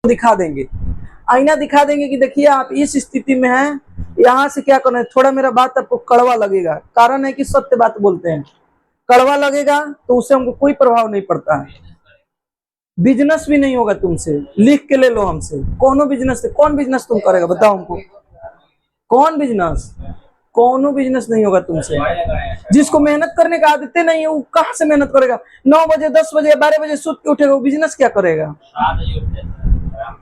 दिखा देंगे, आईना दिखा देंगे कि देखिए आप इस स्थिति में हैं, यहाँ से क्या करना है। थोड़ा मेरा बात आपको कड़वा लगेगा, कारण है कि सत्य बात बोलते हैं। कड़वा लगेगा तो उससे हमको कोई प्रभाव नहीं पड़ता है। बिजनेस भी नहीं होगा तुमसे, लिख के ले लो हमसे। कौन बिजनेस तुम करेगा बताओ हमको, कौन बिजनेस? कोनो बिजनेस नहीं होगा तुमसे। जिसको मेहनत करने का आदत नहीं है वो कहाँ से मेहनत करेगा? 9 बजे 10 बजे 12 बजे सुत के उठेगा, वो बिजनेस क्या करेगा?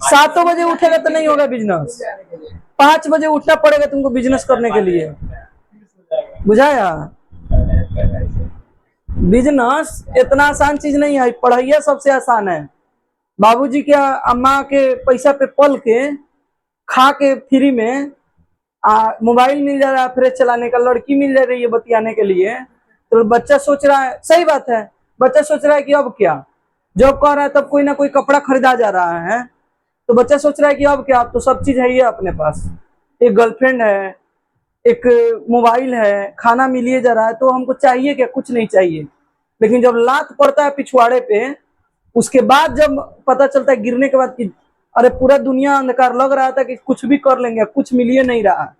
7 बजे उठेगा तो नहीं होगा बिजनेस। 5 बजे उठना पड़ेगा तुमको बिजनेस करने के लिए, बुझाया? बिजनेस इतना आसान चीज नहीं है, पढ़ाइया सबसे आसान है। बाबूजी के अम्मा के पैसा पे पल के खा के फ्री में मोबाइल मिल जा रहा है फ्रेश चलाने का, लड़की मिल जा रही है बतियाने के लिए, तो बच्चा सोच रहा है, सही बात है, बच्चा सोच रहा है कि अब क्या, जॉब कर रहा है तब कोई ना कोई कपड़ा खरीदा जा रहा है, तो बच्चा सोच रहा है कि अब क्या, अब तो सब चीज है ही अपने पास, एक गर्लफ्रेंड है, एक मोबाइल है, खाना मिलिए जा रहा है, तो हमको चाहिए क्या? कुछ नहीं चाहिए। लेकिन जब लात पड़ता है पिछवाड़े पे, उसके बाद जब पता चलता है गिरने के बाद कि अरे पूरा दुनिया अंधकार, लग रहा था कि कुछ भी कर लेंगे, कुछ मिल नहीं रहा।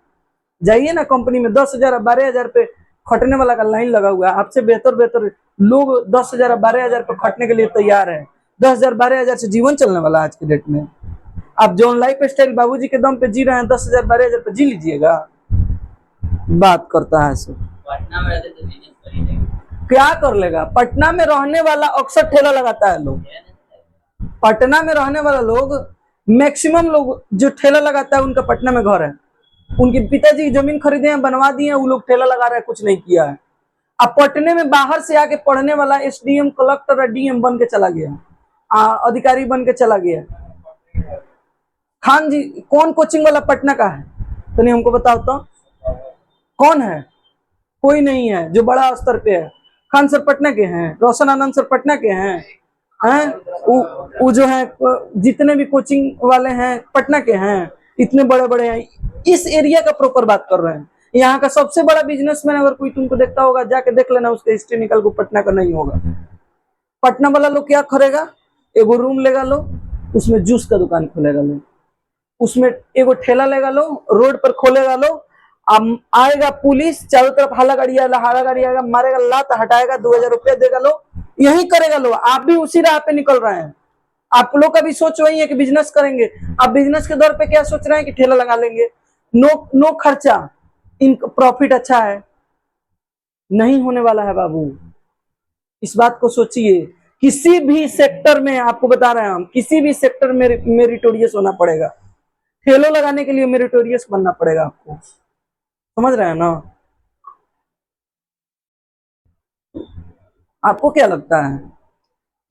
जाइए ना कंपनी में 10,000 12,000 पे खटने वाला का लाइन लगा हुआ है, आपसे बेहतर लोग 10,000 12,000 पे खटने के लिए तैयार है। 10,000 12,000 से जीवन चलने वाला आज के डेट में। आप जो लाइफ स्टाइल बाबूजी के दम पे जी रहे हैं, 10,000 12,000 पे जी लीजिएगा। बात करता है सो क्या कर लेगा? पटना में रहने वाला अक्सर ठेला लगाता है लोग, पटना में रहने वाला लोग, मैक्सिमम लोग जो ठेला लगाता है उनका पटना में घर है। उनके पिताजी जमीन खरीदे हैं, बनवा दिए हैं, वो लोग ठेला लगा रहे हैं, कुछ नहीं किया है। अब पटने में बाहर से आके पढ़ने वाला एसडीएम कलेक्टर और डीएम बन के चला गया, अधिकारी बन के चला गया। खान जी कौन कोचिंग वाला पटना का है? तो नहीं हमको बताओ तो कौन है? कोई नहीं है जो बड़ा स्तर पे है। खान सर पटना के हैं, रोशन आनंद सर पटना के हैं, हैं वो जो है जितने भी कोचिंग वाले हैं पटना के हैं, इतने बड़े बड़े हैं। इस एरिया का प्रॉपर बात कर रहे हैं। यहाँ का सबसे बड़ा बिजनेसमैन अगर कोई तुमको देखता होगा, जाके देख लेना, उसका हिस्ट्री निकल को पटना का नहीं होगा। पटना वाला लोग क्या करेगा? एगो रूम लेगा लो, उसमें जूस का दुकान खोलेगा लो, उसमें एगो ठेला लेगा लो, रोड पर खोलेगा लो। अब आएगा पुलिस, चारों तरफ हाला गाड़ी आएगा, मारेगा लात, हटाएगा, 2,000 रुपया देगा लो, यही करेगा लो। आप भी उसी राह पे निकल रहे हैं। आप लोग का भी सोच वही है कि बिजनेस करेंगे। आप बिजनेस के दौर पे क्या सोच रहे हैं कि ठेला लगा लेंगे, नो खर्चा, इन प्रॉफिट अच्छा है। नहीं होने वाला है बाबू, इस बात को सोचिए। किसी भी सेक्टर में, आपको बता रहे हैं हम, किसी भी सेक्टर में मेरिटोरियस होना पड़ेगा। ठेलो लगाने के लिए मेरिटोरियस बनना पड़ेगा आपको, समझ रहे हैं ना? आपको क्या लगता है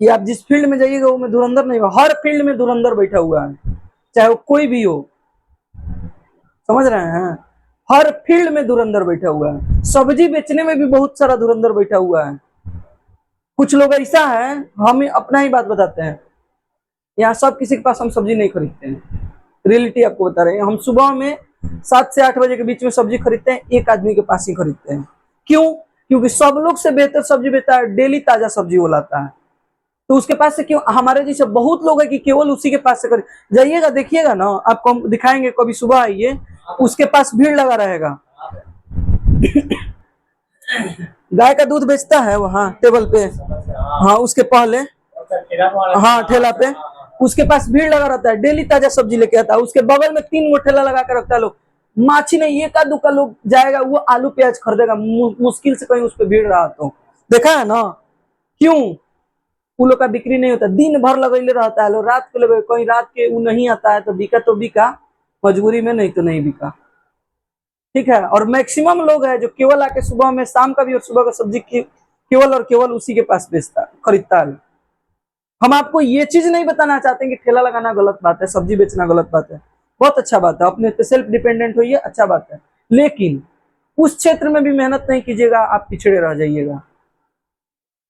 कि आप जिस फील्ड में जाइएगा वो में धुरंधर नहीं होगा? हर फील्ड में धुरंधर बैठा हुआ है, चाहे वो कोई भी हो, समझ रहे हैं? हर फील्ड में धुरंधर बैठा हुआ है। सब्जी बेचने में भी बहुत सारा धुरंधर बैठा हुआ है। कुछ लोग ऐसा है, हम अपना ही बात बताते हैं, यहाँ सब किसी के पास हम सब्जी नहीं खरीदते हैं। रियलिटी आपको बता रहे हैं। हम सुबह में 7 से 8 बजे के बीच में सब्जी खरीदते हैं, एक आदमी के पास ही खरीदते हैं। क्यों? क्योंकि सब लोग से बेहतर सब्जी बेचता है, डेली ताजा सब्जी वो लाता है, तो उसके पास से क्यों? हमारे जैसे बहुत लोग है कि केवल उसी के पास से कर जाइएगा, देखिएगा ना, आपको हम दिखाएंगे, कभी सुबह आइए, उसके पास भीड़ लगा रहेगा। गाय का दूध बेचता है वहाँ टेबल पे, हाँ उसके पहले, हाँ ठेला पे, उसके पास भीड़ लगा रहता है, डेली ताजा सब्जी लेके आता है। उसके बगल में 3 गो ठेला लगा कर रखता है लोग, माछी नहीं, एक आध दुका लोग जाएगा, वो आलू प्याज खरीदेगा, मुश्किल से कहीं उस पर भीड़ रहा तो देखा है ना? क्यों? वो लोग का बिक्री नहीं होता, दिन भर लगैले रहता है लोग, रात को लगे, कहीं रात के वो नहीं आता है तो बिका, मजबूरी में, नहीं तो नहीं बिका, ठीक है। और मैक्सिमम लोग है जो केवल आके सुबह में, शाम का भी और सुबह का सब्जी केवल और केवल उसी के पास बेचता खरीदता है। हम आपको ये चीज नहीं बताना चाहते कि ठेला लगाना गलत बात है, सब्जी बेचना गलत बात है, बहुत अच्छा बात है, अपने पे सेल्फ डिपेंडेंट होइए, अच्छा बात है। लेकिन उस क्षेत्र में भी मेहनत नहीं कीजिएगा, आप पिछड़े रह जाइएगा।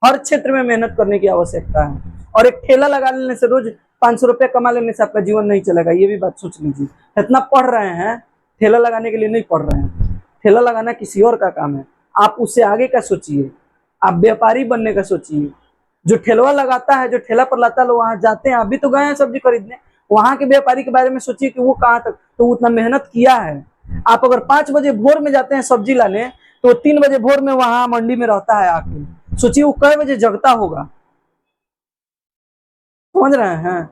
हर क्षेत्र में मेहनत करने की आवश्यकता है। और एक ठेला लगा लेने से, रोज 500 रुपया कमा लेने से आपका जीवन नहीं चलेगा, ये भी बात सोच लीजिए। इतना पढ़ रहे हैं, ठेला लगाने के लिए नहीं पढ़ रहे हैं। ठेला लगाना किसी और का काम है, आप उससे आगे का सोचिए, आप व्यापारी बनने का सोचिए। जो ठेलवा लगाता है, जो ठेला पर लाता है, लोग वहां जाते हैं, आप भी तो गए हैं सब्जी खरीदने, वहां के व्यापारी के बारे में सोचिए कि वो कहाँ तक तो उतना मेहनत किया है। आप अगर 5 बजे भोर में जाते हैं सब्जी लाने, तो 3 बजे भोर में वहां मंडी में रहता है आके, सोचिए वो कई बजे जगता होगा। समझ रहे हैं?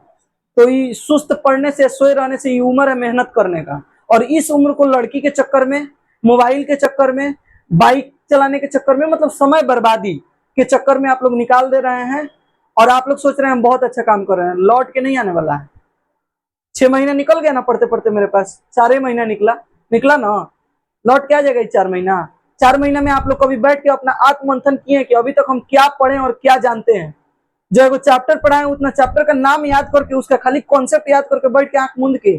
तो ये सुस्त पड़ने से, सोए रहने से, ये उम्र है मेहनत करने का। और इस उम्र को लड़की के चक्कर में, मोबाइल के चक्कर में, बाइक चलाने के चक्कर में, मतलब समय बर्बादी के चक्कर में आप लोग निकाल दे रहे हैं। और आप लोग सोच रहे हैं हम बहुत अच्छा काम कर रहे हैं, लौट के नहीं आने वाला है। 6 महीना निकल गया ना पढ़ते पढ़ते, मेरे पास 4 महीना निकला ना, लौट के आ जाएगा 4 महीना। 4 महीना में आप लोग कभी बैठ के अपना आत्ममंथन किए कि अभी तक हम क्या पढ़े और क्या जानते हैं? जो एगो चैप्टर पढ़ाए उतना चैप्टर का नाम याद करके, उसका खाली कॉन्सेप्ट याद करके बैठ के आंख मूंद के,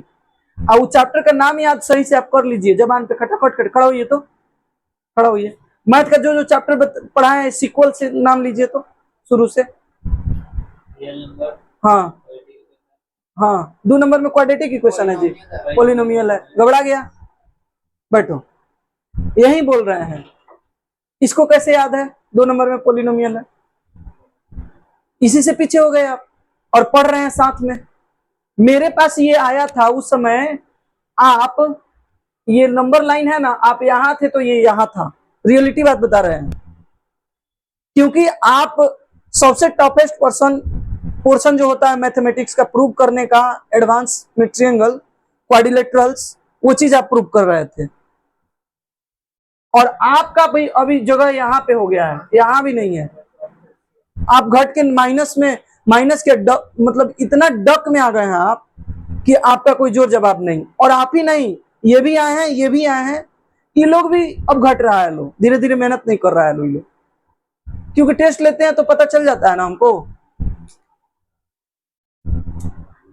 और वो चैप्टर का नाम याद सही से आप कर लीजिए, जबान पे खटाखट खड़ा होइए, तो खड़ा होइए। मैथ का जो जो चैप्टर पढ़ाए सीक्वल से नाम लीजिए, तो शुरू से। हाँ हाँ, 2 नंबर में क्वाड्रेटिक इक्वेशन है जी, पोलिनोमियल है। घबरा गया? बैठो, यही बोल रहे हैं। इसको कैसे याद है? 2 नंबर में पोलिनोमियल है, इसी से पीछे हो गए आप और पढ़ रहे हैं साथ में। मेरे पास ये आया था उस समय, आप ये नंबर लाइन है ना, आप यहां थे तो ये यहां था। रियलिटी बात बता रहे हैं, क्योंकि आप सबसे टफेस्ट पोर्शन जो होता है मैथमेटिक्स का प्रूव करने का, एडवांस में ट्रायंगल, क्वाड्रिलेटरल्स, वो चीज आप प्रूव कर रहे थे। और आपका भी अभी जगह यहाँ पे हो गया है, यहाँ भी नहीं है। आप घट के माइनस के मतलब इतना डक में आ गए हैं आप कि आपका कोई जोर जवाब नहीं। और आप ही नहीं, ये भी आए हैं, ये भी आए हैं, ये लोग भी अब घट रहा है। लोग धीरे धीरे मेहनत नहीं कर रहा है लोग, क्योंकि टेस्ट लेते हैं तो पता चल जाता है ना हमको।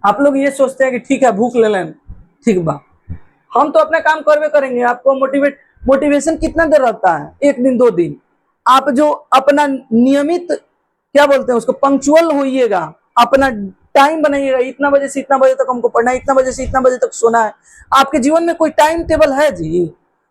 आप लोग ये सोचते हैं कि ठीक है भूख ले लें, ठीक बा, हम तो अपना काम करवे करेंगे। आपको मोटिवेशन कितना देर रहता है? 1 दिन 2 दिन। आप जो अपना नियमित, क्या बोलते हैं उसको, पंक्चुअल होइएगा, अपना टाइम बनाइएगा, इतना बजे से इतना बजे तक हमको पढ़ना है, इतना बजे से इतना बजे तक सोना है। आपके जीवन में कोई टाइम टेबल है जी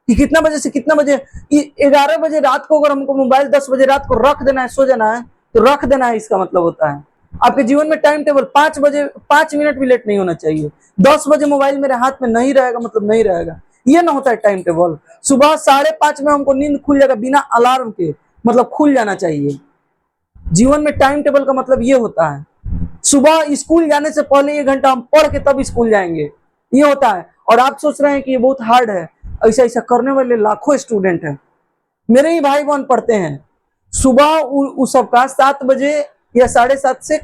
कि कितना बजे से कितना बजे? 11 बजे रात को अगर हमको मोबाइल 10 बजे रात को रख देना है, सो जाना है, तो रख देना है, इसका मतलब होता है आपके जीवन में टाइम टेबल 5 बजे, 5 मिनट भी लेट नहीं होना चाहिए। 10 बजे मोबाइल मेरे हाथ में नहीं रहेगा मतलब नहीं रहेगा, ये ना होता है टाइम टेबल। सुबह 5:30 में हमको नींद खुल जाएगा बिना अलार्म के, मतलब खुल जाना चाहिए। जीवन में टाइम टेबल का मतलब ये होता है, सुबह स्कूल जाने से पहले 1 घंटा हम पढ़ के तब स्कूल जाएंगे, ये होता है। और आप सोच रहे हैं कि ये बहुत हार्ड है, ऐसा ऐसा करने वाले लाखों स्टूडेंट हैं, मेरे ही भाई बहन पढ़ते हैं। सुबह उस सबका 7 बजे या 7:30 से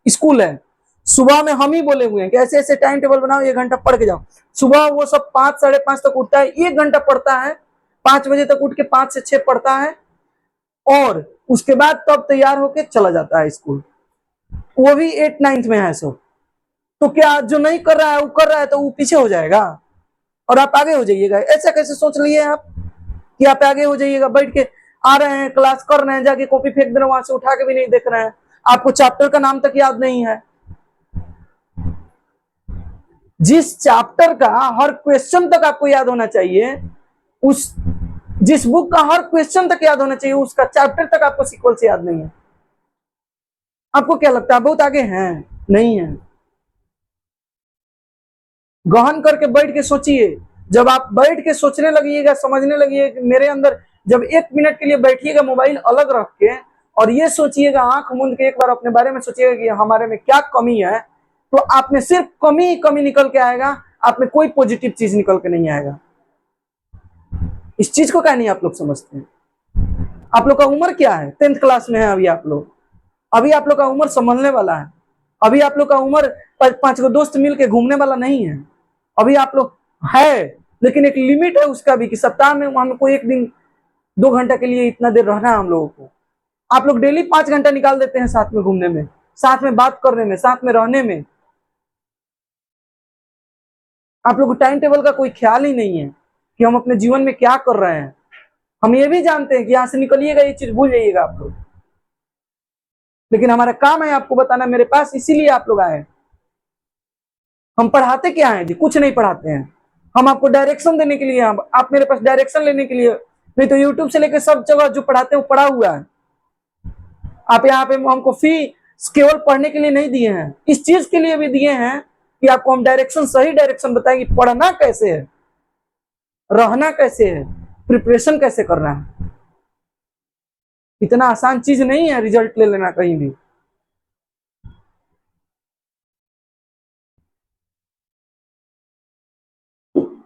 स्कूल है। सुबह में हम ही बोले हुए हैं कि ऐसे ऐसे टाइम टेबल बनाओ, 1 घंटा पढ़ के जाओ। सुबह वो सब 5 साढ़े 5 तक उठता है, 1 घंटा पढ़ता है, 5 बजे तक उठ के 5 से 6 पढ़ता है, और उसके बाद तब तैयार होके चला जाता है स्कूल। वो भी 8 9th में है सब। तो क्या जो नहीं कर रहा है वो कर रहा है, तो वो पीछे हो जाएगा और आप आगे हो जाइएगा? ऐसा कैसे सोच लिए आप कि आप आगे हो जाइएगा? बैठ के आ रहे हैं, क्लास कर रहे हैं, जाके कॉपी फेंक दे रहे हैं, वहां से उठा के भी नहीं देख रहे हैं, आपको चैप्टर का नाम तक याद नहीं है। जिस चैप्टर का हर क्वेश्चन तक आपको याद होना चाहिए, जिस बुक का हर क्वेश्चन तक याद होना चाहिए, उसका चैप्टर तक आपको सीक्वल से याद नहीं है। आपको क्या लगता है बहुत आगे हैं? नहीं है। गहन करके बैठ के सोचिए। जब आप बैठ के सोचने लगिएगा, समझने लगिएगा, मेरे अंदर जब 1 मिनट के लिए बैठिएगा मोबाइल अलग रख के, और ये सोचिएगा, आंख मूंद के एक बार अपने बारे में सोचिएगा कि हमारे में क्या कमी है, तो आप में सिर्फ कमी ही कमी निकल के आएगा, आप में कोई पॉजिटिव चीज निकल के नहीं आएगा। इस चीज को क्या नहीं आप लोग समझते हैं? आप लोग का उम्र क्या है? 10th क्लास में है अभी आप लोग। अभी आप लोग का उम्र संभलने वाला है। अभी आप लोग का उम्र 5 गो दोस्त मिल के घूमने वाला नहीं है। अभी आप लोग है, लेकिन एक लिमिट है उसका भी, कि सप्ताह में हमको 1 दिन 2 घंटा के लिए इतना देर रहना है हम लोगों को। आप लोग डेली 5 घंटा निकाल देते हैं साथ में घूमने में, साथ में बात करने में, साथ में रहने में। आप लोग को टाइम टेबल का कोई ख्याल ही नहीं है कि हम अपने जीवन में क्या कर रहे हैं। हम ये भी जानते हैं कि यहां से निकलिएगा, ये चीज भूल जाइएगा आप लोग, लेकिन हमारा काम है आपको बताना मेरे पास, इसीलिए आप लोग आए। हम पढ़ाते क्या है जी? कुछ नहीं पढ़ाते हैं। हम आपको डायरेक्शन देने के लिए, आप मेरे पास डायरेक्शन लेने के लिए, नहीं तो यूट्यूब से लेकर सब जगह जो पढ़ाते हैं वो पढ़ा हुआ है। आप यहाँ पे हमको फी केवल पढ़ने के लिए नहीं दिए हैं, इस चीज के लिए भी दिए हैं कि आपको हम डायरेक्शन, सही डायरेक्शन बताएंगे, पढ़ना कैसे है, रहना कैसे है, प्रिपरेशन कैसे करना है। इतना आसान चीज नहीं है रिजल्ट ले लेना कहीं भी।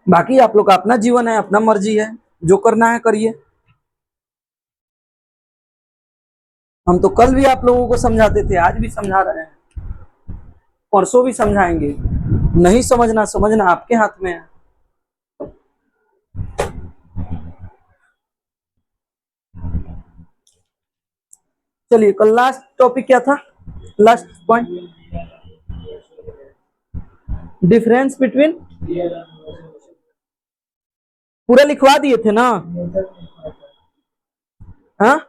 बाकी आप लोग का अपना जीवन है, अपना मर्जी है, जो करना है करिए। हम तो कल भी आप लोगों को समझाते थे, आज भी समझा रहे हैं, परसों भी समझाएंगे। नहीं समझना, समझना आपके हाथ में है। चलिए, कल लास्ट टॉपिक क्या था, लास्ट पॉइंट, डिफरेंस बिटवीन, पूरा लिखवा दिए थे ना? हाँ,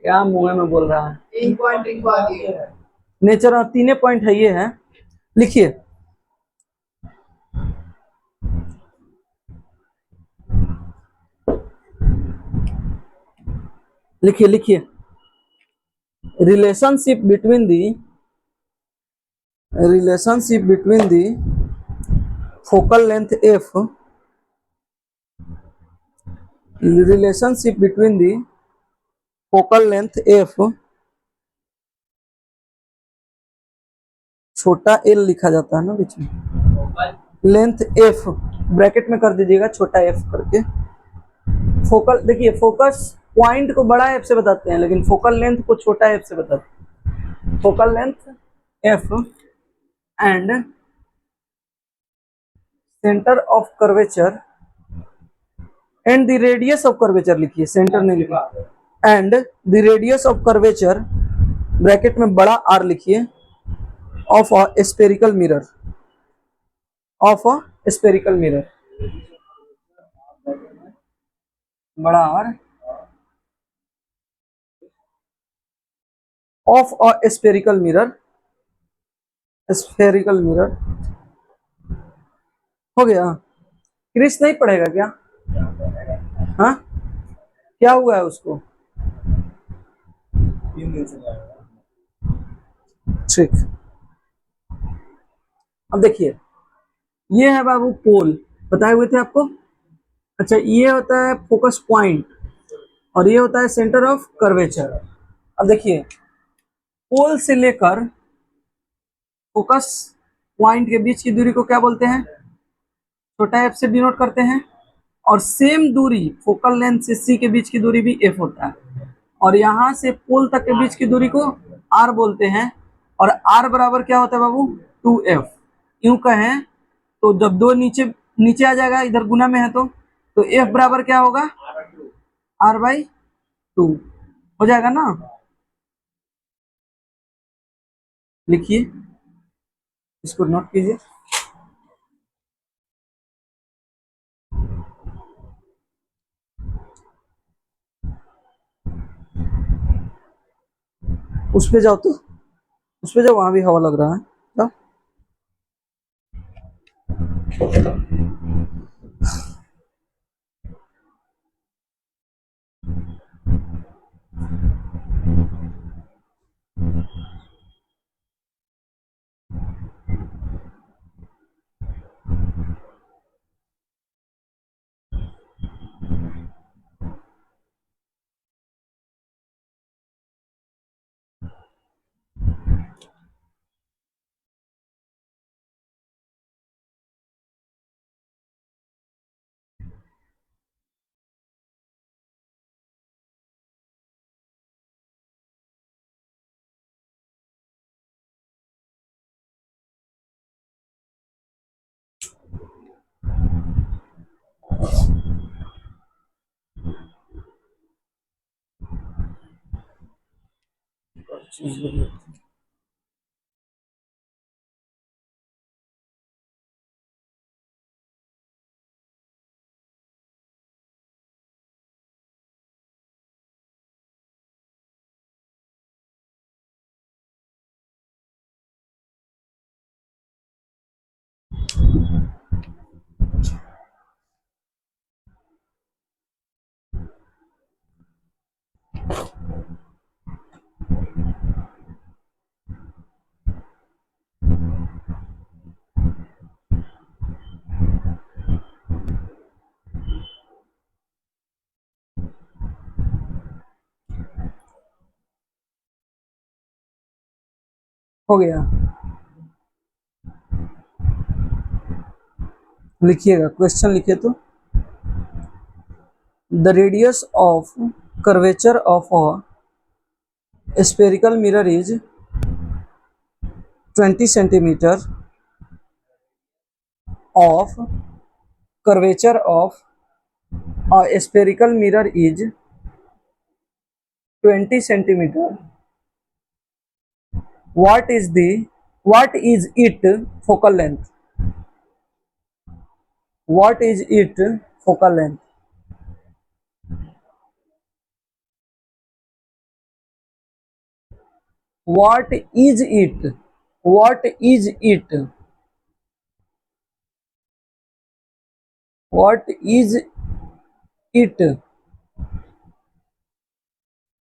क्या मुंह में बोल रहा है, 3 पॉइंट लिखवा दिए। नेचर, 3 पॉइंट है, ये है, लिखिए। लिखिए लिखिए, relationship between the focal length f, relationship between the focal length f, छोटा l लिखा जाता है ना बीच में, लेंथ f ब्रैकेट में कर दीजिएगा, छोटा f करके। फोकल, देखिए फोकस पॉइंट को बड़ा f से बताते हैं, लेकिन फोकल लेंथ को छोटा f से बताते हैं। Focal length f and centre of curvature and the radius of curvature, लिखिए, सेंटर नहीं लिखा, and the radius of curvature bracket में बड़ा R लिखिए, of a spherical mirror, of a spherical mirror, बड़ा R, of a spherical mirror, spherical mirror. हो गया? Chris नहीं पढ़ेगा क्या? हाँ, क्या हुआ है उसको? ठीक, अब देखिए, ये है बाबू पोल, बताए हुए थे आपको। अच्छा, ये होता है फोकस पॉइंट और ये होता है सेंटर ऑफ कर्वेचर। अब देखिए, पोल से लेकर फोकस पॉइंट के बीच की दूरी को क्या बोलते हैं? छोटा एफ से डिनोट करते हैं। और सेम दूरी फोकल लेंथ से सी के बीच की दूरी भी एफ होता है, और यहां से पोल तक के बीच की दूरी को आर बोलते हैं। और आर बराबर क्या होता है बाबू? 2f। यूं कहें तो जब दो नीचे नीचे आ जाएगा, इधर गुना में है तो एफ बराबर क्या होगा? r/2 हो जाएगा ना? लिखिए, इसको नोट कीजिए। उस पे जाओ, तो उस पे जाओ, वहां भी हवा लग रहा है, जाओ। हो गया, लिखिएगा, क्वेश्चन लिखिए तो, the radius of curvature of a spherical mirror is 20 centimetre of curvature of a spherical mirror is 20 centimeter. What is its focal length? What is its focal length? What is it? What is it? What is it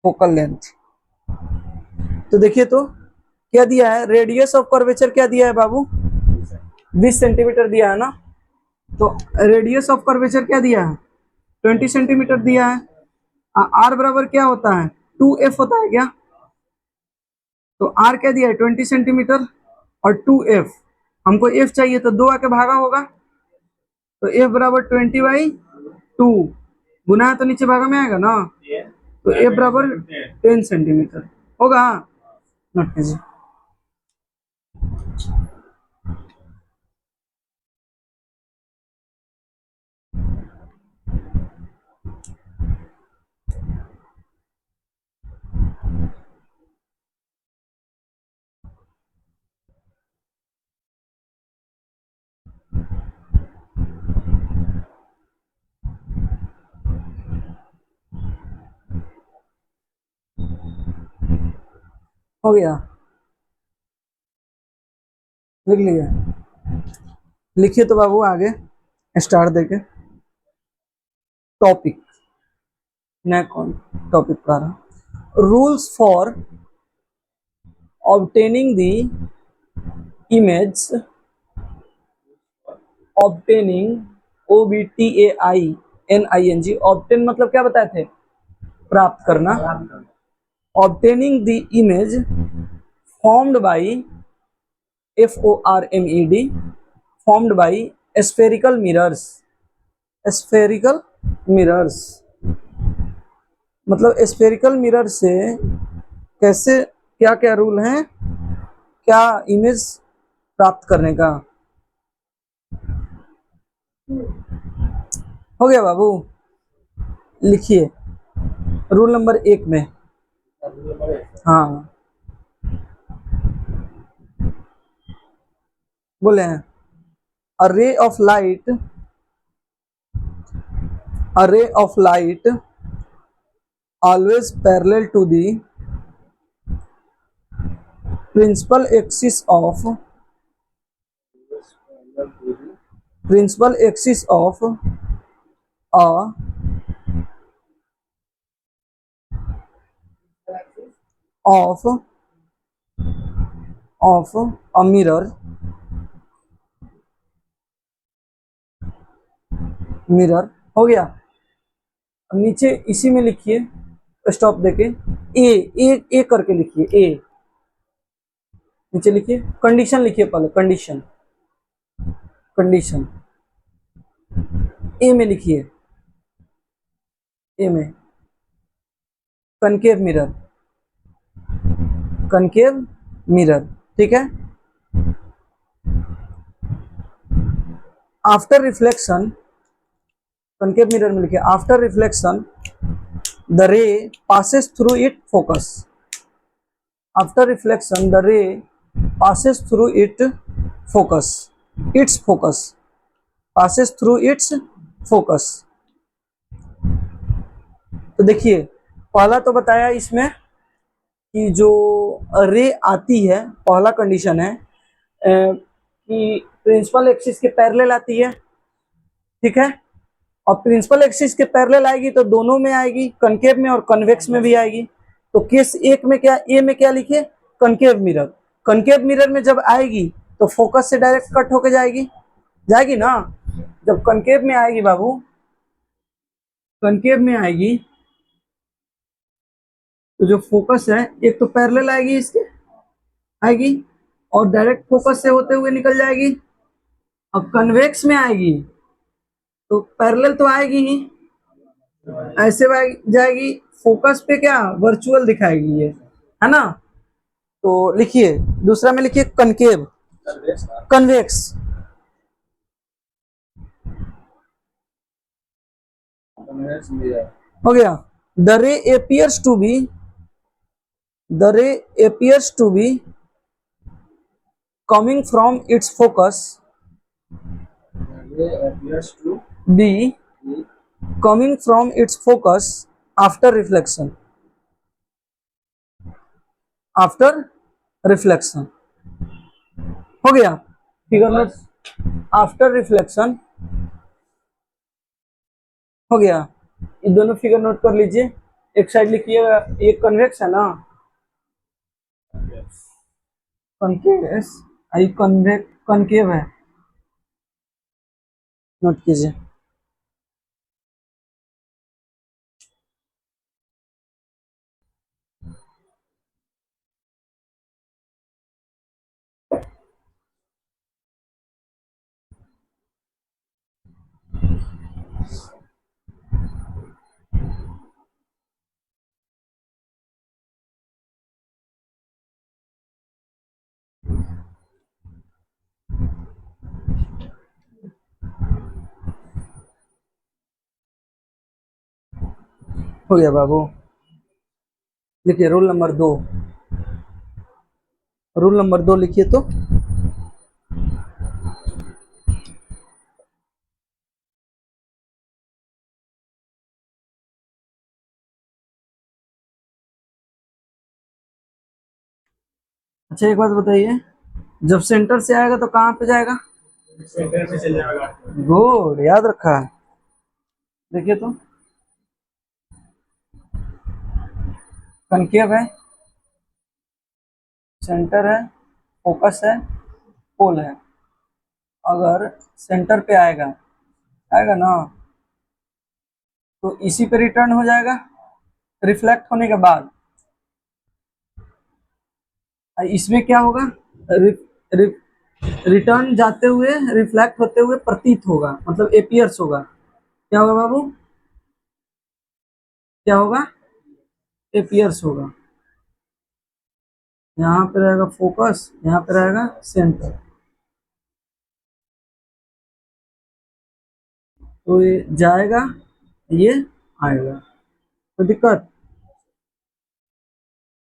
focal length? तो देखिए तो क्या दिया है, radius of curvature क्या दिया है बाबू, 20 centimetre दिया है ना, तो रेडियस ऑफ कर्वेचर क्या दिया है, 20 सेंटीमीटर दिया है। आर बराबर क्या होता है, 2f होता है क्या, तो आर क्या दिया है 20 सेंटीमीटर और 2f, हमको f चाहिए तो 2 आके भागा होगा, तो f बराबर 20/2, गुना है तो नीचे भागा में आएगा ना, तो f बराबर 10 सेंटीमीटर होगा। नोट कीजिए, हो गया, लिख लिया, लिखिए तो बाबू आगे स्टार देके टॉपिक, नया कौन टॉपिक का रहा, rules for obtaining the image, obtaining, OBTAINING, obtain मतलब क्या बताए थे, प्राप्त करना, obtaining the image formed by FORMED, formed by spherical mirrors, spherical mirrors मतलब spherical mirror से कैसे, क्या क्या रूल हैं, क्या इमेज प्राप्त करने का, हो गया बाबू, लिखिए रूल नंबर 1 में, हाँ बोले हैं, a ray of light, a ray of light always parallel to the principal axis of, principal axis of a of a mirror, mirror हो गया। अब नीचे इसी में लिखिए स्टॉप देके, ए ए ए करके लिखिए, ए नीचे लिखिए, कंडीशन लिखिए पहले, कंडीशन, कंडीशन ए में लिखिए, ए में कनकेव मिरर, कनकेव मिरर, ठीक है। आफ्टर रिफ्लेक्शन, कनकेव मिरर में लिखिए, आफ्टर रिफ्लेक्शन द रे passes through its focus, after reflection the ray passes through its focus, its focus, passes through its focus। तो देखिए पहला तो बताया इसमें कि जो रे आती है, पहला कंडीशन है कि प्रिंसिपल एक्सिस के पैरेलल आती है, ठीक है, और प्रिंसिपल एक्सिस के पैरेलल आएगी तो दोनों में आएगी, कनकेव में और कन्वेक्स में भी आएगी। तो केस एक में क्या, ए में क्या लिखिए, कनकेव मिरर, कनकेव मिरर में जब आएगी तो फोकस से डायरेक्ट कट होके जाएगी, जाएगी ना, जब कनकेव में आएगी बाबू, कनकेव में आएगी तो जो फोकस है एक तो पैरेलल आएगी इसके, आएगी और डायरेक्ट फोकस से होते हुए निकल जाएगी। अब कन्वेक्स में आएगी तो पैरेलल तो आएगी ही, ऐसे जाएगी, फोकस पे क्या वर्चुअल दिखाएगी ये, है ना। तो लिखिए दूसरा में लिखिए कनकेव, कन्वेक्स। हो गया। द रे appears to be, the ray appears to be coming from its focus, be coming from its focus after reflection, after reflection। हो गया फिगर नोट, आफ्टर रिफ्लेक्शन। हो गया, ये दोनों फिगर नोट कर लीजिए। एक साइड लिखिएगा, ये कन्वेक्स है ना, कनकेव, आई कनकेव है, नोट कीजिए। हो गया बाबू, लिखिए रूल नंबर 2, रूल नंबर 2 लिखिए तो। अच्छा एक बात बताइए, जब सेंटर से आएगा तो कहाँ पे जाएगा? सेंटर से चल जाएगा। गुड, याद रखा है। देखिए तो कनकेव है, सेंटर है, फोकस है, पोल है। अगर सेंटर पे आएगा, आएगा ना, तो इसी पे रिटर्न हो जाएगा रिफ्लेक्ट होने के बाद। इसमें क्या होगा, रिटर्न जाते हुए रिफ्लेक्ट होते हुए प्रतीत होगा, मतलब एपियर्स होगा। क्या होगा बाबू, क्या होगा, एपियर्स होगा। यहाँ पे रहेगा फोकस, यहाँ पे रहेगा सेंटर, तो ये जाएगा, ये आएगा, कोई दिक्कत?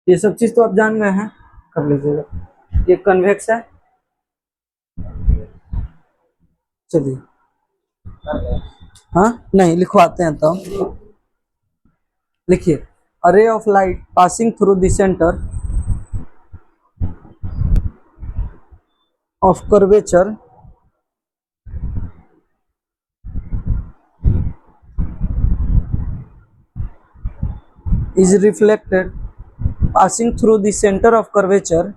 ये सब चीज तो आप जान गए हैं, कर लीजिएगा। ये कन्वेक्स है, चलिए हाँ नहीं लिखवाते हैं तो लिखिए, a ray of light passing through the center of curvature is reflected, passing through the center of curvature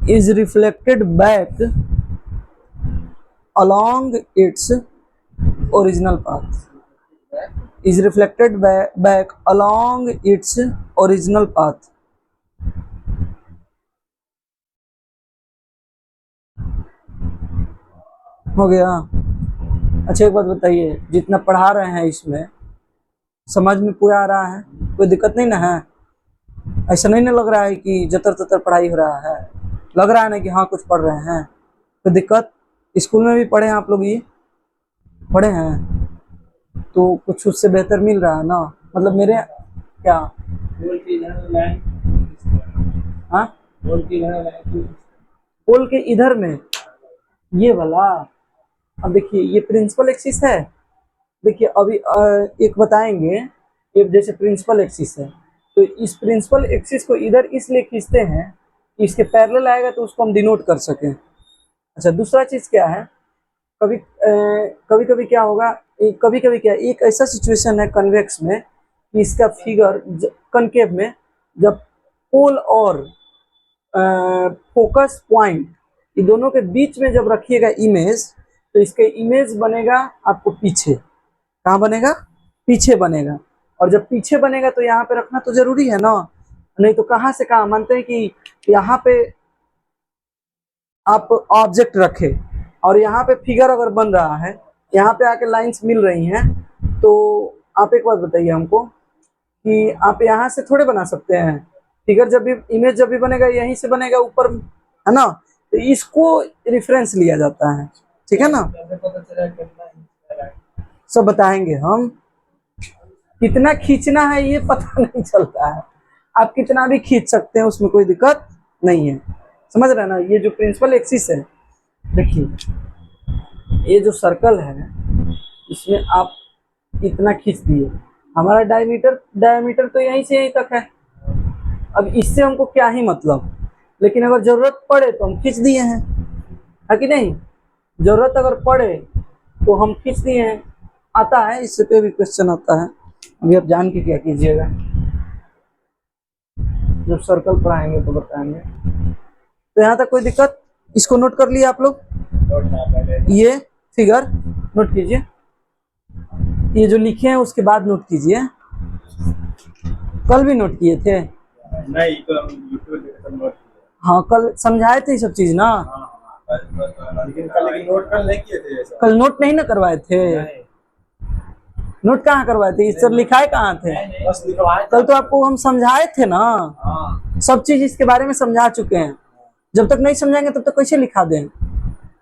is reflected back along its original path, is reflected back along its original path। हो गया। अच्छा एक बात बताइए, जितना पढ़ा रहे हैं इसमें समझ में पूरा आ रहा है, कोई दिक्कत नहीं ना है? ऐसा नहीं ना लग रहा है कि जतर ततर पढ़ाई हो रहा है? लग रहा है ना कि हाँ कुछ पढ़ रहे हैं? कोई दिक्कत? स्कूल में भी पढ़े हैं आप लोग, ये पढ़े हैं तो कुछ उससे बेहतर मिल रहा है ना, मतलब मेरे क्या, हाँ पोल के इधर में ये वाला। अब देखिए ये प्रिंसिपल एक्सिस है, देखिए अभी एक बताएंगे, ये जैसे प्रिंसिपल एक्सिस है, तो इस प्रिंसिपल एक्सिस को इधर इसलिए खींचते हैं कि इसके पैरेलल आएगा तो उसको हम डिनोट कर सकें। अच्छा दूसरा चीज क्या है, कभी कभी कभी क्या होगा, कभी कभी क्या, एक ऐसा सिचुएशन है कन्वेक्स में कि इसका फिगर कनकेव में जब पोल और फोकस पॉइंट ये दोनों के बीच में जब रखिएगा इमेज, तो इसके इमेज बनेगा आपको पीछे। कहाँ बनेगा, पीछे बनेगा। और जब पीछे बनेगा तो यहाँ पे रखना तो जरूरी है ना, नहीं तो कहाँ से कहाँ मानते हैं कि यहाँ पे आप ऑब्जेक्ट रखे और यहाँ पे फिगर अगर बन रहा है, यहाँ पे आके लाइंस मिल रही हैं, तो आप एक बात बताइए हमको कि आप यहाँ से थोड़े बना सकते हैं फिगर। जब भी इमेज जब भी बनेगा यहीं से बनेगा ऊपर, है ना। तो इसको रेफरेंस लिया जाता है, ठीक है ना। सब बताएंगे हम, कितना खींचना है ये पता नहीं चलता है, आप कितना भी खींच सकते हैं, उसमें कोई दिक्कत नहीं है, समझ रहे हैं ना। ये जो प्रिंसिपल एक्सिस है, देखिए ये जो सर्कल है इसमें आप इतना खींच दिए, हमारा डायमीटर तो यहीं से यहीं तक है। अब इससे हमको क्या ही मतलब, लेकिन अगर जरूरत पड़े तो हम खींच दिए हैं, है कि नहीं। जरूरत अगर पड़े तो हम खींच दिए हैं। आता है, इससे पे भी क्वेश्चन आता है, अभी आप जान के क्या कीजिएगा, जब सर्कल पढ़ाएंगे तो बताएंगे। तो यहाँ तक कोई दिक्कत, इसको नोट कर लिए आप लोग, ये फिगर नोट कीजिए, ये जो लिखे हैं उसके बाद नोट कीजिए। कल भी नोट किए थे? नहीं, तो हम नोट, हाँ कल समझाए थे ये सब चीज ना। लेकिन नोट कल नहीं किए थे। कल नोट नहीं ना करवाए थे? नोट कहाँ करवाए थे, इस सब लिखाए कहाँ थे? बस लिखवाए। कल तो आपको हम समझाए थे ना, सब चीज इसके बारे में समझा चुके हैं। जब तक नहीं समझाएंगे तब तक कैसे लिखा दें,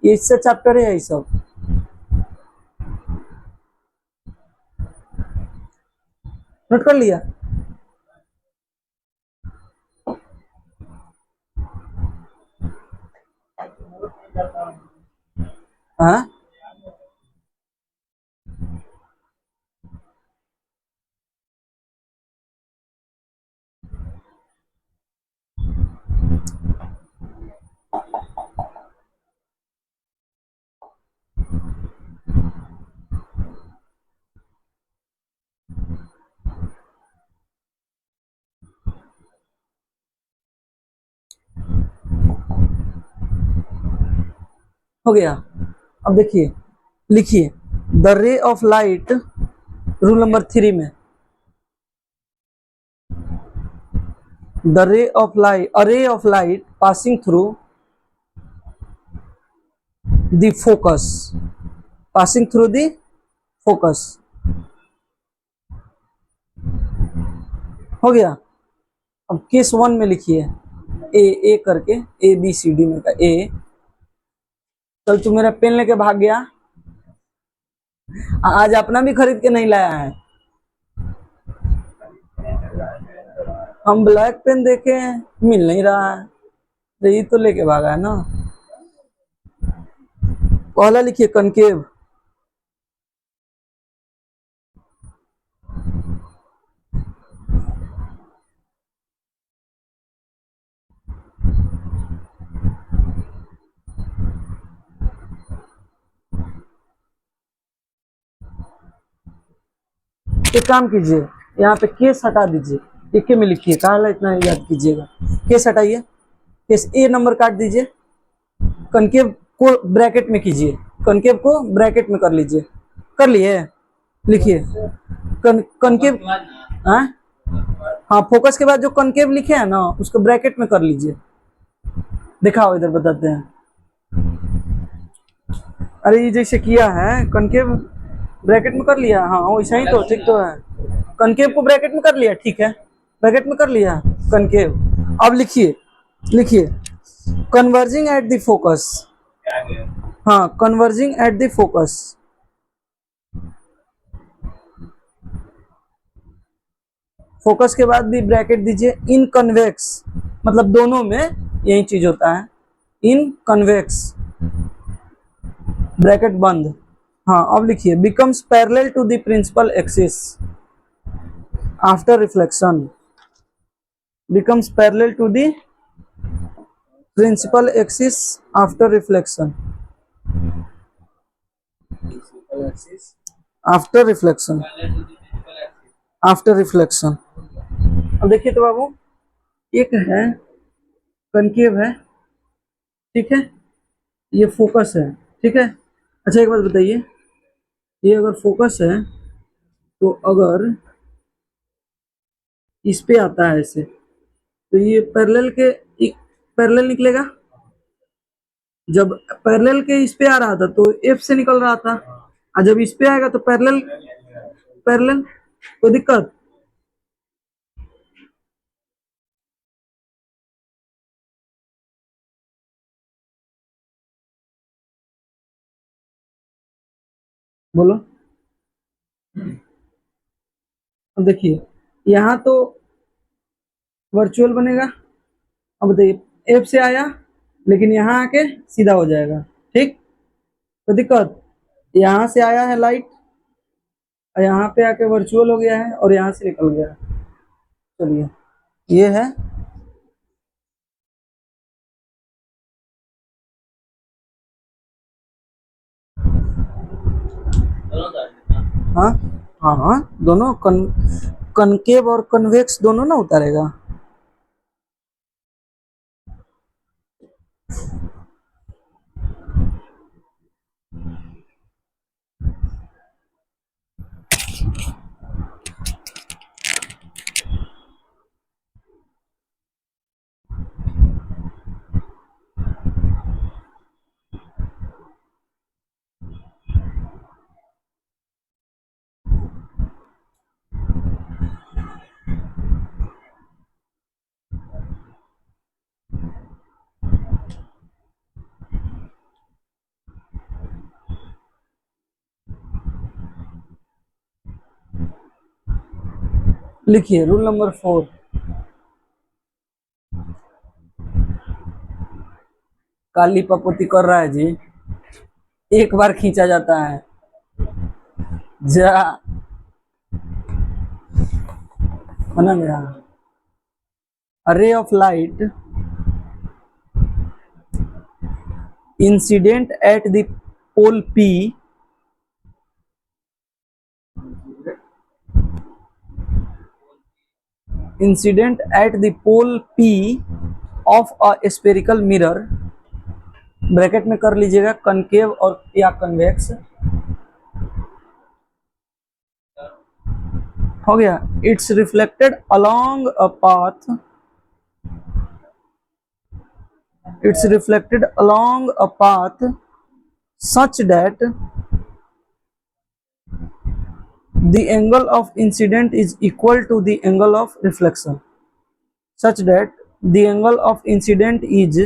ये इससे चैप्टर है ये सब। नोट कर लिया? हाँ हो गया। अब देखिए, लिखिए the ray of light, rule number 3 में, the ray of light, a ray of light passing through the focus, passing through the focus. हो गया। अब केस 1 में लिखिए, ए करके, ए बी सी डी में का ए। कल तू मेरा पेन लेके भाग गया, आज अपना भी खरीद के नहीं लाया है। हम ब्लैक पेन देखे, मिल नहीं रहा है, तो ये तो लेके भागा है ना। पहला लिखिए कनकेव, एक काम कीजिए, यहाँ पे केस हटा दीजिए, एक में लिखिए, कहा इतना याद कीजिएगा। केस हटाइए, केस ए नंबर काट दीजिए, कनकेव को ब्रैकेट में कीजिए, कनकेव को ब्रैकेट में कर लीजिए। कर लिए? लिखिए कनकेव, हाँ हाँ, फोकस के बाद जो कनकेव लिखे हैं ना उसको ब्रैकेट में कर लीजिए। दिखाओ इधर, बताते हैं। अरे ये जैसे किया है कनकेव ब्रैकेट में कर लिया, हाँ वैसा ही तो, ठीक तो है। कनकेव को ब्रैकेट में कर लिया, ठीक है, ब्रैकेट में कर लिया कनकेव। अब लिखिए, लिखिए कन्वर्जिंग एट द फोकस, हाँ converging at the focus. Focus के बाद भी ब्रैकेट दीजिए, इन कन्वेक्स, मतलब दोनों में यही चीज होता है, इन कन्वेक्स, ब्रैकेट बंद। हाँ अब लिखिए becomes parallel to the principal axis after reflection, becomes parallel to the principal axis after reflection, after reflection, after reflection। अब देखिए तो बाबू, एक है कनकेव है, ठीक है, ये फोकस है, ठीक है। अच्छा एक बात बताइए, ये अगर फोकस है तो अगर इस पे आता है ऐसे, तो ये पैरेलल निकलेगा। जब पैरेलल के इस पे आ रहा था तो एफ से निकल रहा था, और जब इस पे आएगा तो पैरेलल पैरेलल, कोई दिक्कत? बोलो। अब देखिए यहाँ तो वर्चुअल बनेगा। अब बताइए एफ से आया लेकिन यहाँ आके सीधा हो जाएगा, ठीक? तो दिक्कत, यहाँ से आया है लाइट और यहाँ पे आके वर्चुअल हो गया है और यहाँ से निकल गया। चलिए ये है हाँ हाँ हाँ, दोनों कनकेव और कन्वेक्स दोनों ना उतारेगा। लिखिए रूल नंबर 4, काली पपोती कर रहा है जी, एक बार खींचा जाता है जा बना मेरा। A ray of light incident at the pole P of a spherical mirror, bracket में कर लीजिएगा कनकेव और या कन्वेक्स, हो गया। It's reflected along a path such that the angle of incident is equal to the angle of reflection, such that the angle of incident is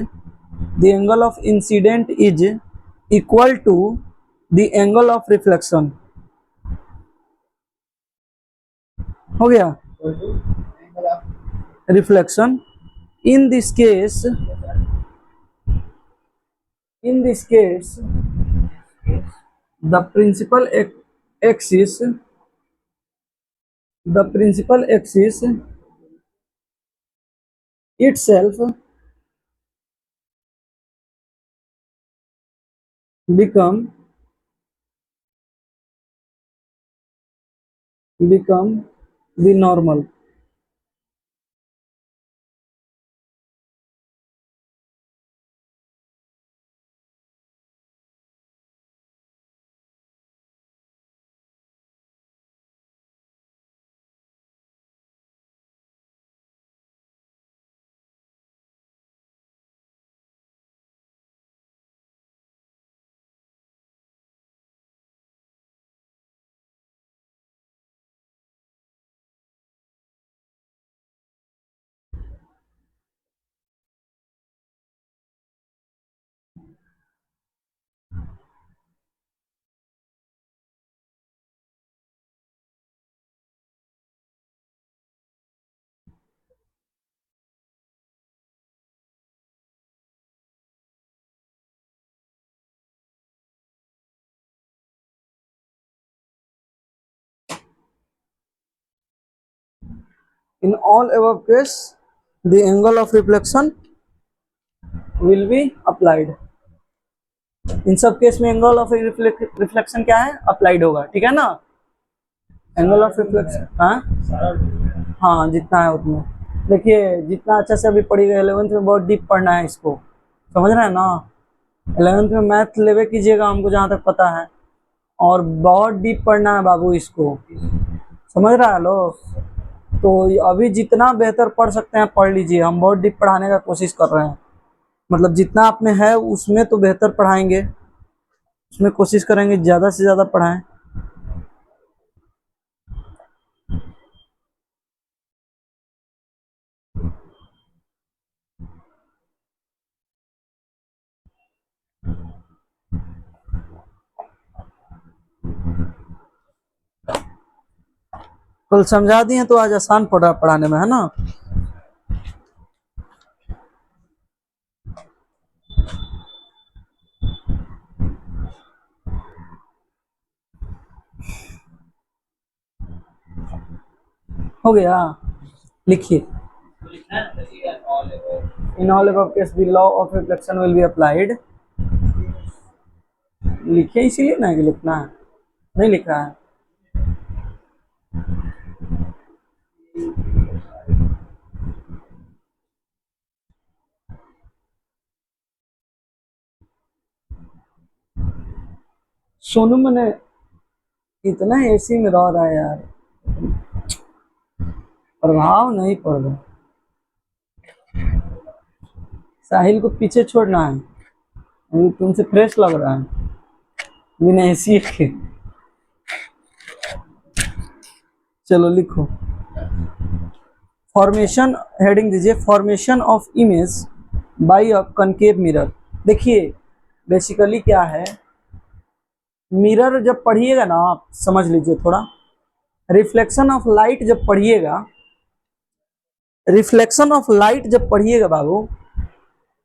equal to the angle of reflection, हो गया। reflection in this case the principal axis itself become the normal, in all above case the angle of reflection will be applied, इन सब case में angle of reflection क्या है, applied होगा, ठीक है ना। एंगल ऑफ रिफ्लेक्शन हाँ जितना है उतना, देखिए जितना अच्छा से अभी पढ़ी गई 11th में, बहुत डीप पढ़ना है इसको, समझ रहे हैं ना। 11th में मैथ लेवे कीजिएगा हमको जहाँ तक पता है, और बहुत डीप पढ़ना है बाबू इसको, समझ रहा है लो। तो अभी जितना बेहतर पढ़ सकते हैं पढ़ लीजिए, हम बहुत डीप पढ़ाने का कोशिश कर रहे हैं, मतलब जितना आप में है उसमें तो बेहतर पढ़ाएंगे, उसमें कोशिश करेंगे ज़्यादा से ज़्यादा पढ़ाएं। कल समझा दिए तो आज आसान पढ़ाने में, है ना। हो गया, लिखिए। In all above case the law of reflection will be applied. लिखिए, इसीलिए ना कि लिखना है, नहीं लिख रहा है। सोनू मैंने इतना एसी में रह रहा है यार, प्रभाव नहीं पड़ रहा। साहिल को पीछे छोड़ना है, अभी तुमसे फ्रेश लग रहा है बिना एसी के। चलो लिखो, फॉर्मेशन, हेडिंग दीजिए formation of image by a concave mirror. देखिए बेसिकली क्या है, मिरर जब पढ़िएगा ना आप समझ लीजिए थोड़ा, रिफ्लेक्शन ऑफ लाइट जब पढ़िएगा, रिफ्लेक्शन ऑफ लाइट जब पढ़िएगा बाबू,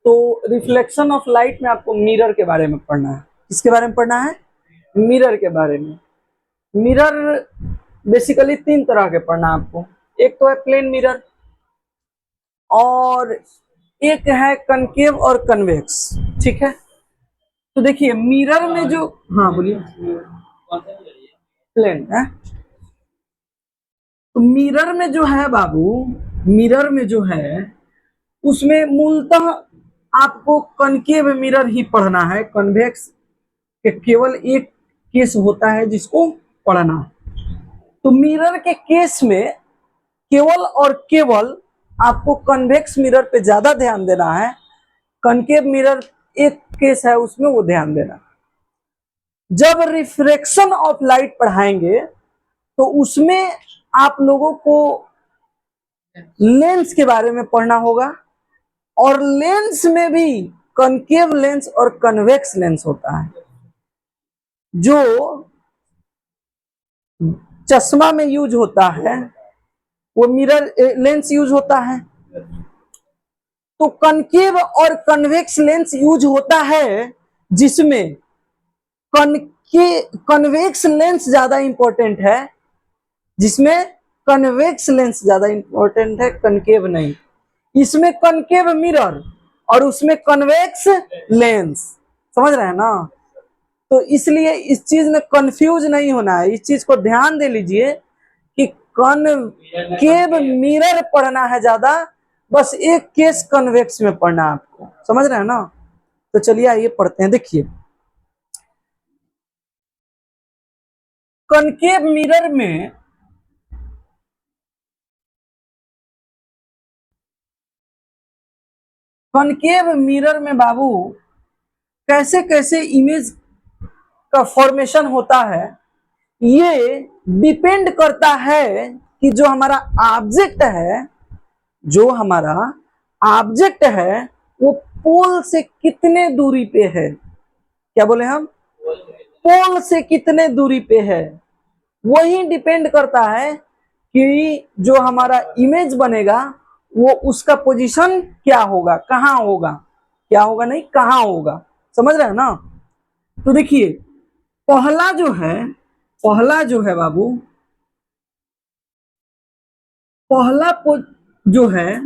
तो रिफ्लेक्शन ऑफ लाइट में आपको मिरर के बारे में पढ़ना है। किसके बारे में पढ़ना है? मिरर के बारे में। मिरर बेसिकली 3 तरह के पढ़ना है आपको। एक तो है प्लेन मिरर, और एक है कनकेव और कन्वेक्स, ठीक है। तो देखिए मिरर में जो, हाँ बोलिए, प्लेन है। तो मिरर में जो है बाबू, मिरर में जो है उसमें मूलतः आपको कनकेव मिरर ही पढ़ना है, कन्वेक्स के केवल एक केस होता है जिसको पढ़ना है। तो मिरर के केस में केवल और केवल आपको कन्वेक्स मिरर पे ज्यादा ध्यान देना है, कनकेव मिरर एक केस है उसमें वो ध्यान देना। जब रिफ्रैक्शन ऑफ लाइट पढ़ाएंगे तो उसमें आप लोगों को लेंस के बारे में पढ़ना होगा, और लेंस में भी कनकेव लेंस और कन्वेक्स लेंस होता है। जो चश्मा में यूज होता है वो मिरर लेंस यूज होता है, तो कनकेव और कन्वेक्स लेंस यूज होता है जिसमें कन्वेक्स लेंस ज्यादा इंपॉर्टेंट है, जिसमें कन्वेक्स लेंस ज्यादा इंपॉर्टेंट है, कनकेव नहीं। इसमें कनकेव मिरर और उसमें कन्वेक्स लेंस, समझ रहे हैं ना। तो इसलिए इस चीज में कंफ्यूज नहीं होना है, इस चीज को ध्यान दे लीजिए कि कनकेव मिरर पढ़ना है ज्यादा, बस एक केस कन्वेक्स में पढ़ना है आपको, समझ रहे हैं ना। तो चलिए आइए पढ़ते हैं। देखिए कनकेव मिरर में कनकेव मिरर में बाबू कैसे कैसे इमेज का फॉर्मेशन होता है, ये डिपेंड करता है कि जो हमारा ऑब्जेक्ट है, जो हमारा ऑब्जेक्ट है वो पोल से कितने दूरी पे है। क्या बोले हम? पोल से कितने दूरी पे है, वही डिपेंड करता है कि जो हमारा इमेज बनेगा वो उसका पोजीशन क्या होगा, कहाँ होगा, क्या होगा नहीं कहाँ होगा, समझ रहे हैं ना। तो देखिए पहला जो है बाबू, पहला जो है,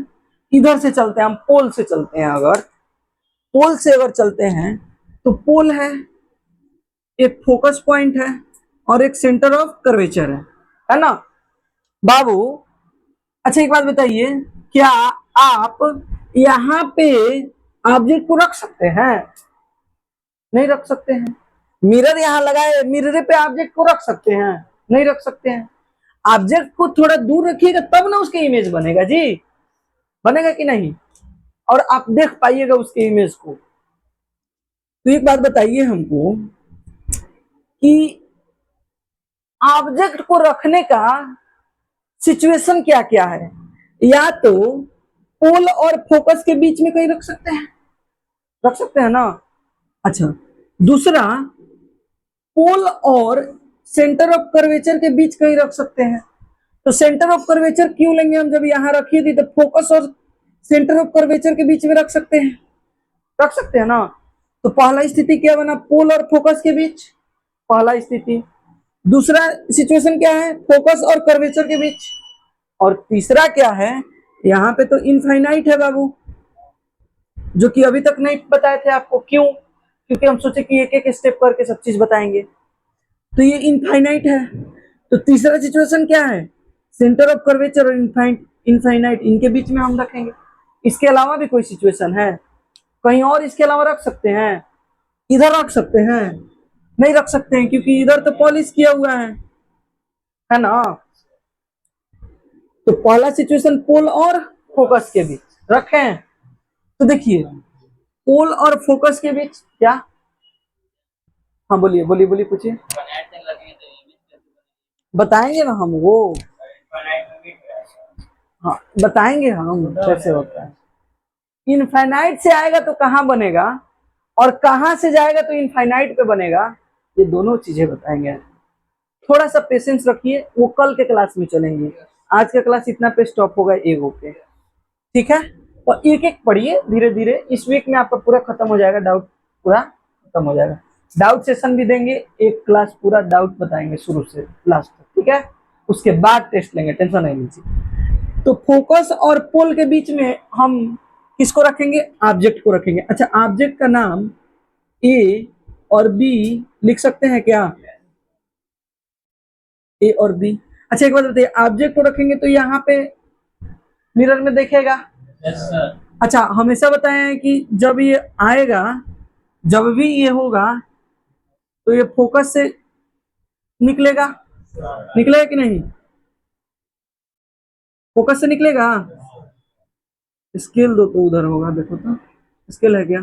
इधर से चलते हैं हम, पोल से चलते हैं। अगर पोल से अगर चलते हैं तो पोल है, एक फोकस पॉइंट है और एक सेंटर ऑफ कर्वेचर है ना बाबू। अच्छा एक बात बताइए, क्या आप यहाँ पे ऑब्जेक्ट को रख सकते हैं? नहीं रख सकते हैं। मिरर यहाँ लगाए, मिरर पे ऑब्जेक्ट को रख सकते हैं? नहीं रख सकते हैं। ऑब्जेक्ट को थोड़ा दूर रखिएगा तब ना उसकी इमेज बनेगा जी, बनेगा कि नहीं, और आप देख पाइएगा उसके इमेज को। तो एक बात बताइए हमको कि ऑब्जेक्ट को रखने का सिचुएशन क्या क्या है। या तो पोल और फोकस के बीच में कहीं रख सकते हैं, रख सकते हैं ना। अच्छा, दूसरा पोल और सेंटर ऑफ कर्वेचर के बीच कहीं रख सकते हैं। तो सेंटर ऑफ कर्वेचर क्यों लेंगे हम, जब यहां रखी थी तो फोकस और सेंटर ऑफ कर्वेचर के बीच में रख सकते हैं, रख सकते हैं ना। तो पहला स्थिति क्या बना, पोल और फोकस के बीच, पहला स्थिति। दूसरा सिचुएशन क्या है, फोकस और कर्वेचर के बीच। और तीसरा क्या है, यहाँ पे तो इनफाइनाइट है बाबू, जो कि अभी तक नहीं बताए थे आपको। क्यों, क्योंकि हम सोचे कि एक एक स्टेप करके सब चीज बताएंगे। तो ये इनफाइनाइट है। तो तीसरा सिचुएशन क्या है, सेंटर ऑफ कर्वेचर और इनफाइनाइट, इनके बीच में हम रखेंगे। इसके अलावा भी कोई सिचुएशन है कहीं और इसके अलावा रख सकते हैं, इधर रख सकते हैं, नहीं रख सकते हैं क्योंकि इधर तो पॉलिश किया हुआ है ना। तो पहला सिचुएशन पोल और फोकस के बीच रखें। तो देखिए पोल और फोकस के बीच क्या, हाँ बोलिए बोलिए बोलिए, पूछिए। बताएंगे ना हम वो, हाँ बताएंगे हम कैसे होता है। इनफाइनाइट से आएगा तो कहाँ बनेगा, और कहाँ से जाएगा तो इनफाइनाइट पे बनेगा, ये दोनों चीजें बताएंगे। थोड़ा सा पेशेंस रखिए, वो कल के क्लास में चलेंगे। आज का क्लास इतना पे स्टॉप होगा एगो पे, ठीक है। और एक एक पढ़िए धीरे धीरे, इस वीक में आपका पूरा खत्म हो जाएगा, डाउट पूरा खत्म हो जाएगा। डाउट सेशन भी देंगे, एक क्लास पूरा डाउट बताएंगे शुरू से लास्ट तक, ठीक है। उसके बाद टेस्ट लेंगे, टेंशन नहीं लीजिए। तो फोकस और पोल के बीच में हम किसको रखेंगे, ऑब्जेक्ट को रखेंगे। अच्छा, ऑब्जेक्ट का नाम ए और बी लिख सकते हैं क्या, ए और बी। अच्छा एक बात बताइए, ऑब्जेक्ट को रखेंगे तो यहाँ पे मिरर में देखेगा। अच्छा, हमेशा बताएं कि जब ये आएगा, जब भी ये होगा तो ये फोकस से निकलेगा, निकलेगा कि नहीं, फोकस से निकलेगा। स्केल दो तो उधर होगा, देखो तो स्केल है क्या,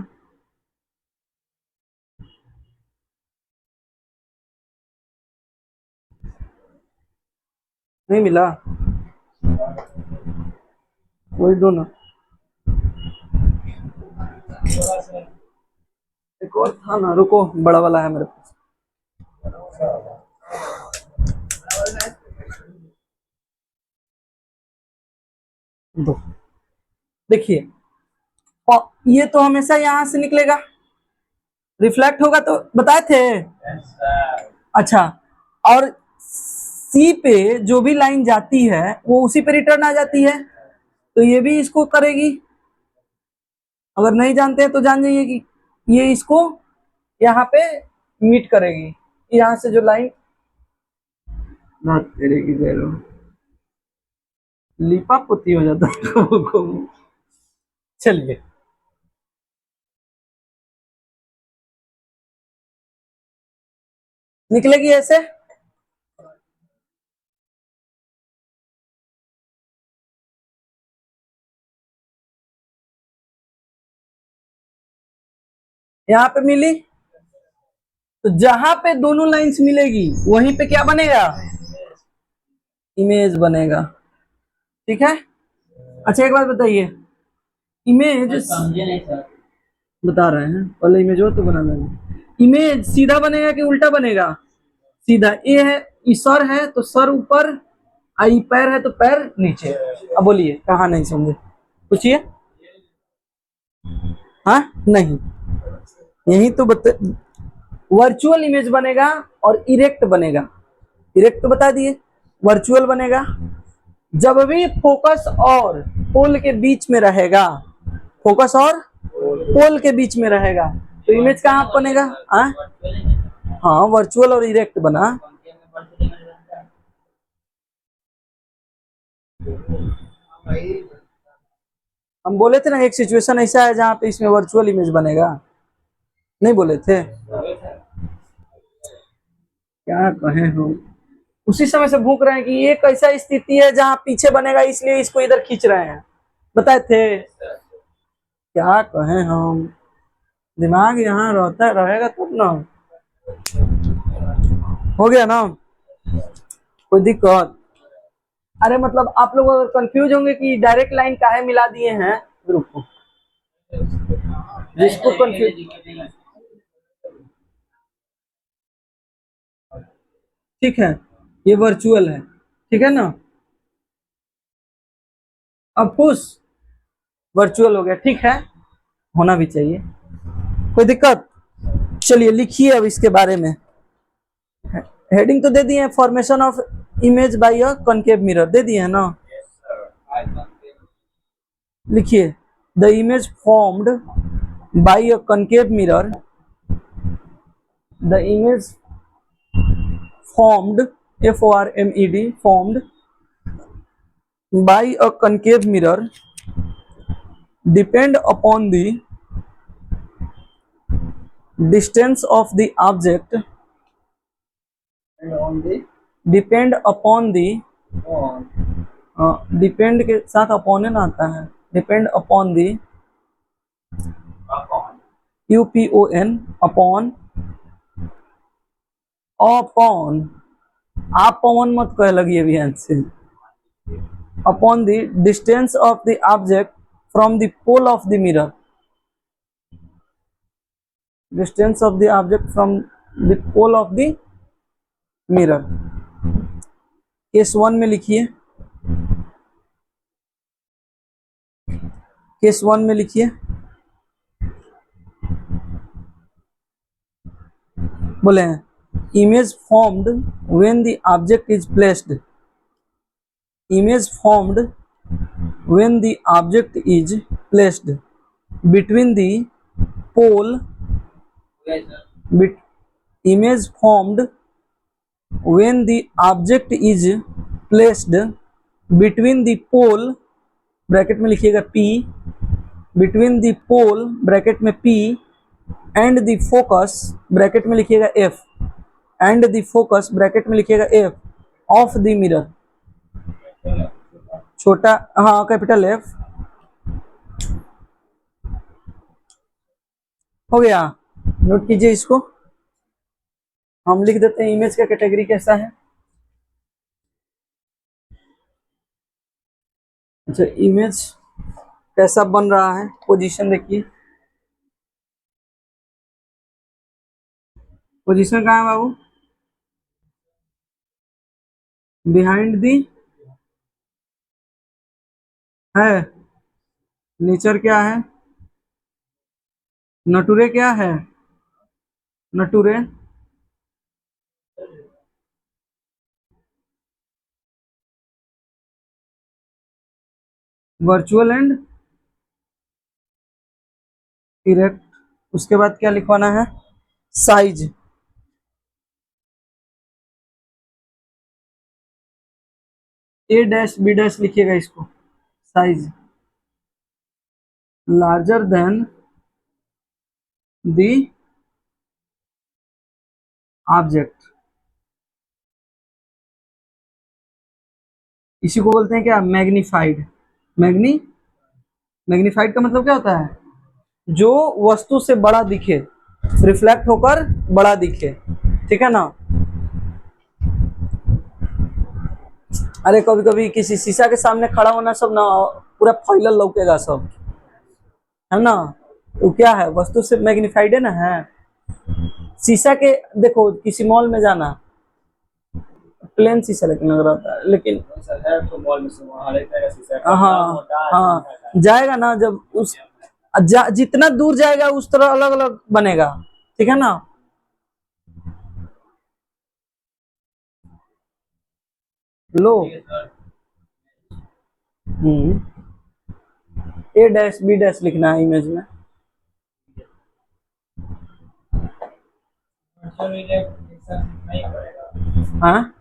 नहीं मिला, वही दो ना। एक और था ना, रुको बड़ा वाला है मेरे पास, दो। देखिए और ये तो हमेशा यहाँ से निकलेगा, रिफ्लेक्ट होगा तो बताए थे। अच्छा, और सी पे जो भी लाइन जाती है वो उसी पे रिटर्न आ जाती है, तो ये भी इसको करेगी। अगर नहीं जानते हैं तो जान जाइए कि ये इसको यहाँ पे मीट करेगी, यहाँ से जो लाइन ना करेगी, लिपा पोती हो जाता है। चलिए निकलेगी ऐसे, यहाँ पे मिली, तो जहां पे दोनों लाइंस मिलेगी वहीं पे क्या बनेगा, इमेज बनेगा, ठीक है। अच्छा एक बात बताइए, इमेज बता रहे हैं, पहले इमेज हो तो बना लेंगे। इमेज सीधा बनेगा कि उल्टा बनेगा, सीधा। ये है, ये सर है तो सर ऊपर, आई पैर है तो पैर नीचे। अब बोलिए कहाँ नहीं समझे, पूछिए। हाँ नहीं, यही तो वर्चुअल इमेज बनेगा और इरेक्ट बनेगा। इरेक्ट तो बता दिए, वर्चुअल बनेगा जब भी फोकस और पोल के बीच में रहेगा, फोकस और पोल के बीच में रहेगा तो इमेज कहाँ बनेगा, हाँ वर्चुअल और इरेक्ट बना। हम बोले थे ना एक सिचुएशन ऐसा है जहाँ पे इसमें वर्चुअल इमेज बनेगा, नहीं बोले थे, क्या कहें हम। उसी समय से भूख रहे हैं कि ये कैसा स्थिति है जहां पीछे बनेगा, इसलिए इसको इधर खींच रहे हैं। बताए थे, क्या कहें हम, दिमाग यहाँ रहता रहेगा तब ना। हो गया ना, कोई दिक्कत? अरे मतलब आप लोग अगर कंफ्यूज होंगे कि डायरेक्ट लाइन काहे मिला दिए हैं ग्रुप को, जिसको कंफ्यूज, ठीक है, ये वर्चुअल है, ठीक है ना, अब खुश, वर्चुअल हो गया, ठीक है, होना भी चाहिए, कोई दिक्कत? चलिए लिखिए अब इसके बारे में। हेडिंग तो दे दिए, formation of image by a concave mirror दे दिए है ना। लिखिए, the image formed by a concave mirror, the image formed, F-O-R-M-E-D, formed by a concave mirror depend upon the distance of the object, And on the depend upon the on depend के साथ upon ना आता है, depend upon the upon UPON, upon, upon, आप पवन मत कह लगिए भी से, upon the distance of the object from the pole of the mirror, distance of the object from the pole of the mirror। Case 1 में लिखिए, केस 1 में लिखिए, बोले हैं image formed when the object is placed, image formed when the object is placed between the pole, image formed when the object is placed between the pole, bracket में लिखिएगा P, between the pole bracket में P and the focus bracket में लिखिएगा F, and the focus bracket में लिखिएगा F of the mirror, छोटा हाँ capital F, हो गया, नोट कीजिए इसको। हम लिख देते हैं इमेज का कैटेगरी कैसा है। अच्छा, इमेज कैसा बन रहा है, पोजीशन देखिए, पोजीशन कहाँ है बाबू, बिहाइंड दी है, नेचर क्या है, नटुरे क्या है, नटुरे वर्चुअल एंड इरेक्ट, उसके बाद क्या लिखवाना है, साइज, ए डैश बी डैश लिखिएगा इसको, size larger than the object, इसी को बोलते हैं क्या, मैग्नीफाइड, मैग्नीफाइड का मतलब क्या होता है, जो वस्तु से बड़ा दिखे, रिफ्लेक्ट होकर बड़ा दिखे, ठीक है ना। अरे कभी कभी किसी शीशा के सामने खड़ा होना सब ना पूरा फैलल लौकेगा सब, है ना, तो क्या है, वस्तु से मैग्नीफाइड है ना, है शीशा के, देखो किसी मॉल में जाना, प्लेन शीशा लेकिन लग रहा था, लेकिन सर है तो मॉल में से वहाँ रहता है शीशा हाँ हाँ जाएगा ना, जब उस जितना दूर जाएगा उस तरह अलग अलग बनेगा, ठीक है ना। लो ए डैश बी डैश लिखना है इमेज में, हाँ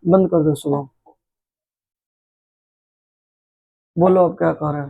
बंद कर दो सुबह, बोलो अब क्या कह रहे हैं।